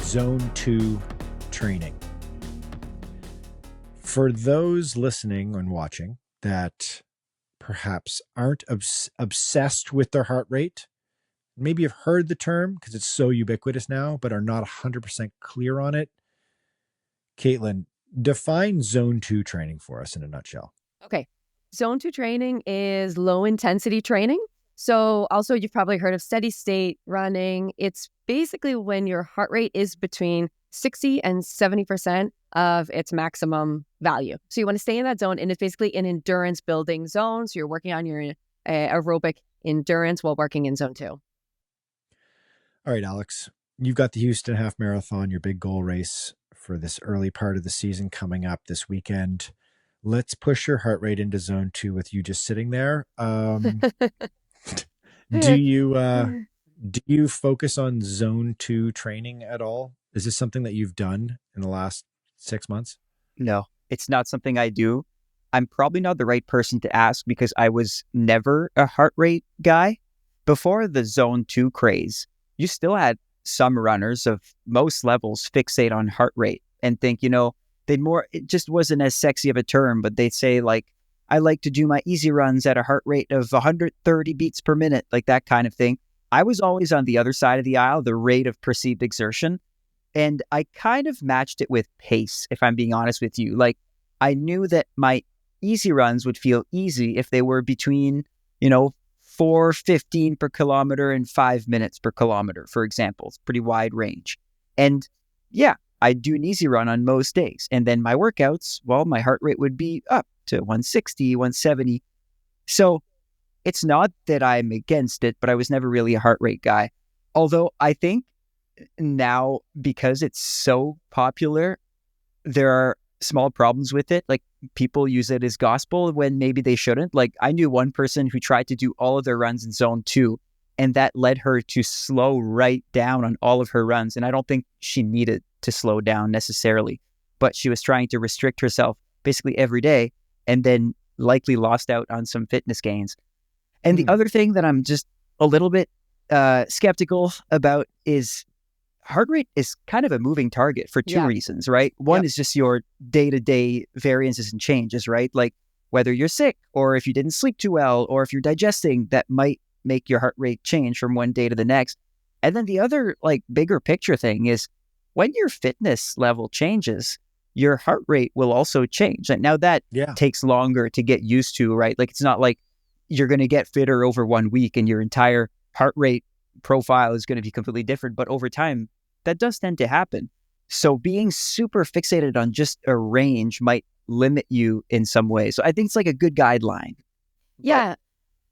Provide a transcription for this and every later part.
Zone 2 training. For those listening and watching that perhaps aren't obsessed with their heart rate, maybe have heard the term because it's so ubiquitous now, but are not 100% clear on it. Caitlin, define Zone 2 training for us in a nutshell. Okay. Zone 2 training is low intensity training. So also you've probably heard of steady state running. It's basically when your heart rate is between 60 and 70% of its maximum value. So you want to stay in that zone, and it's basically an endurance building zone. So you're working on your aerobic endurance while working in Zone 2. All right, Alex, you've got the Houston Half Marathon, your big goal race for this early part of the season coming up this weekend. Let's push your heart rate into Zone 2 with you just sitting there. Do you focus on Zone 2 training at all? Is this something that you've done in the last 6 months? No, it's not something I do. I'm probably not the right person to ask because I was never a heart rate guy. Before the Zone 2 craze, you still had some runners of most levels fixate on heart rate and think, it just wasn't as sexy of a term, but they'd say like, I like to do my easy runs at a heart rate of 130 beats per minute, like that kind of thing. I was always on the other side of the aisle, the rate of perceived exertion. And I kind of matched it with pace, if I'm being honest with you. Like I knew that my easy runs would feel easy if they were between, 4:15 per kilometer and 5 minutes per kilometer, for example. It's pretty wide range. And yeah, I'd do an easy run on most days. And then my workouts, well, my heart rate would be up to 160, 170. So it's not that I'm against it, but I was never really a heart rate guy. Although I think now, because it's so popular, there are small problems with it. Like people use it as gospel when maybe they shouldn't. Like I knew one person who tried to do all of their runs in Zone 2, and that led her to slow right down on all of her runs. And I don't think she needed to slow down necessarily, but she was trying to restrict herself basically every day and then likely lost out on some fitness gains. And the other thing that I'm just a little bit skeptical about is heart rate is kind of a moving target for two reasons, right? One is just your day-to-day variances and changes, right? Like whether you're sick or if you didn't sleep too well or if you're digesting, that might make your heart rate change from one day to the next. And then the other like bigger picture thing is when your fitness level changes, your heart rate will also change. And now that takes longer to get used to, right? Like it's not like you're going to get fitter over 1 week and your entire heart rate profile is going to be completely different. But over time, that does tend to happen. So being super fixated on just a range might limit you in some way. So I think it's like a good guideline. Yeah.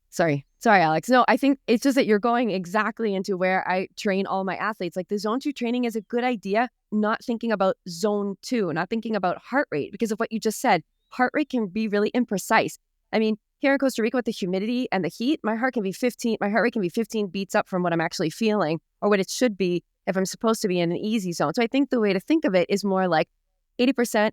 Sorry, Alex. No, I think it's just that you're going exactly into where I train all my athletes. Like the Zone 2 training is a good idea, not thinking about Zone 2, not thinking about heart rate because of what you just said. Heart rate can be really imprecise. I mean, here in Costa Rica with the humidity and the heat, my heart rate can be 15 beats up from what I'm actually feeling or what it should be if I'm supposed to be in an easy zone. So I think the way to think of it is more like 80%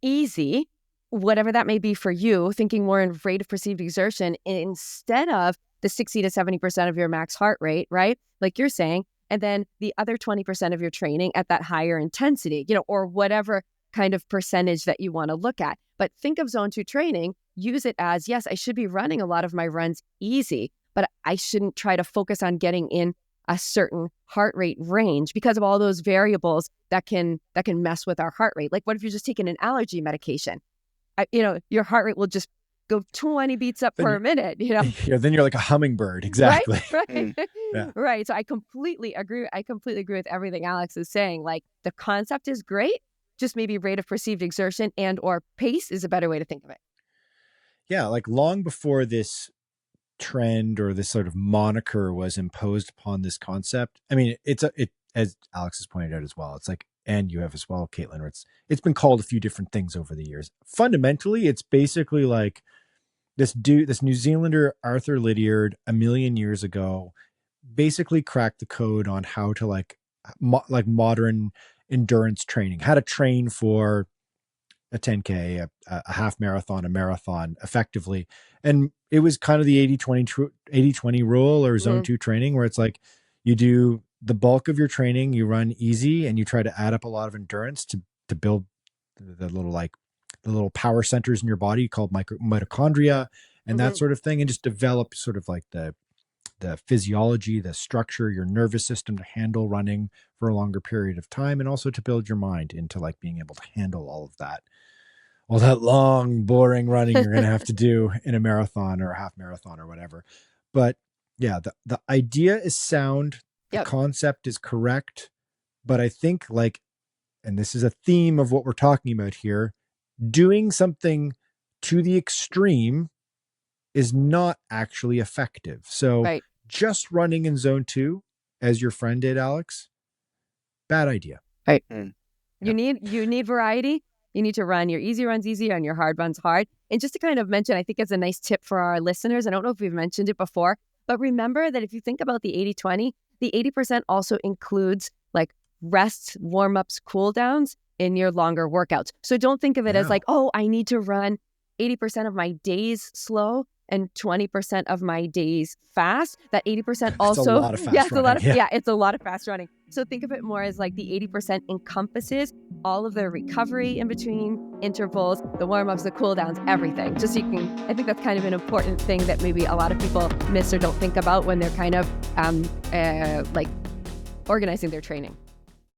easy, whatever that may be for you, thinking more in rate of perceived exertion instead of the 60 to 70% of your max heart rate, right? Like you're saying, and then the other 20% of your training at that higher intensity, or whatever kind of percentage that you want to look at. But think of Zone 2 training, use it as, yes, I should be running a lot of my runs easy, but I shouldn't try to focus on getting in a certain heart rate range because of all those variables that can mess with our heart rate. Like what if you're just taking an allergy medication? Your heart rate will just go 20 beats up per minute, Yeah, then you're like a hummingbird. Exactly. Right. Right. So I completely agree. With everything Alex is saying. Like the concept is great, just maybe rate of perceived exertion and or pace is a better way to think of it. Yeah. Like long before this trend or this sort of moniker was imposed upon this concept. I mean, it as Alex has pointed out as well, it's like, and you have as well, Caitlin, where it's been called a few different things over the years. Fundamentally, it's basically like this New Zealander, Arthur Lydiard, a million years ago, basically cracked the code on how to like modern endurance training, how to train for a 10K, a half marathon, a marathon effectively. And it was kind of the 80-20 rule or Zone 2 training where it's like you do the bulk of your training, you run easy and you try to add up a lot of endurance to build the little power centers in your body called mitochondria and that sort of thing, and just develop sort of like the physiology, the structure, your nervous system to handle running for a longer period of time, and also to build your mind into like being able to handle all that long, boring running you're going to have to do in a marathon or a half marathon or whatever. But yeah, the idea is sound. The concept is correct. But I think like, and this is a theme of what we're talking about here, doing something to the extreme is not actually effective. So just running in zone 2, as your friend did, Alex, bad idea. Right. You need variety. You need to run your easy runs easy and your hard runs hard. And just to kind of mention, I think it's a nice tip for our listeners. I don't know if we've mentioned it before, but remember that if you think about the 80-20, the 80% also includes like rests, warm-ups, cool downs in your longer workouts. So don't think of it as like, oh, I need to run 80% of my days slow and 20% of my days fast. That 80% also, it's a lot of fast running. It's a lot of fast running. So think of it more as like the 80% encompasses all of the recovery in between intervals, the warm-ups, the cool downs, everything. Just so you can, I think that's kind of an important thing that maybe a lot of people miss or don't think about when they're kind of like organizing their training.